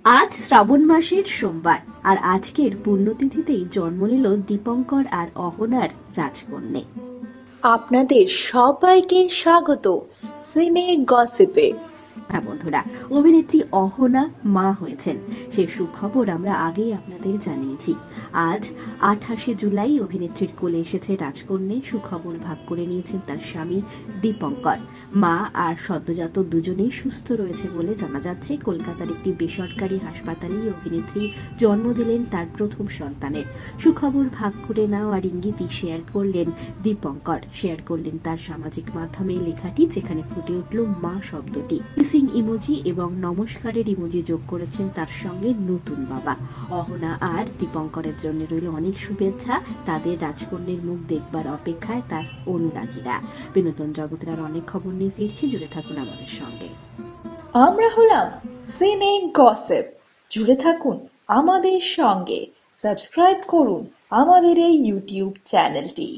আজ শ্রাবণ মাসের সোমবার, আর আজকের পুণ্যতিথিতেই জন্ম নিল দীপঙ্কর আর অহনার রাজকন্যে। আপনাদের সবাইকে স্বাগত সিনে গসিপে। হ্যাঁ বন্ধুরা, অভিনেত্রী অহনা মা হয়েছেন, সে সুখবর আমরা আগেই আপনাদের জানিয়েছি। আজ 28শে জুলাই অভিনেত্রীর কোলে এসেছে রাজকন্যে। সুখবর ভাগ করে নিয়েছেন তার স্বামী দীপঙ্কর। মা আর সদ্যজাত দুজনেই সুস্থ রয়েছে বলে জানা যাচ্ছে। কলকাতার একটি বেসরকারি হাসপাতালেই অভিনেত্রী জন্ম দিলেন তার প্রথম সন্তানের। সুখবর ভাগ করে নেওয়ার ইঙ্গিতই শেয়ার করলেন দীপঙ্কর। শেয়ার করলেন তার সামাজিক মাধ্যমে লেখাটি, যেখানে ফুটে উঠল মা শব্দটি। কিসিং ইমোজি এবং নমস্কারের ইমোজি যোগ করেছেন তার সঙ্গে নতুন বাবা। অহনা আর দীপঙ্করের জন্য রইল অনেক শুভেচ্ছা। তাদের রাজকন্যের মুখ দেখবার অপেক্ষায় তার অনুরাগীরা। বিনোদন জগতের আর অনেক খবর নিয়ে ফিরছি, জুড়ে থাকুন আমাদের সঙ্গে। আমরা হলাম সিনে গসিপ, জুড়ে থাকুন আমাদের সঙ্গে। সাবস্ক্রাইব করুন আমাদের এই ইউটিউব চ্যানেলটি।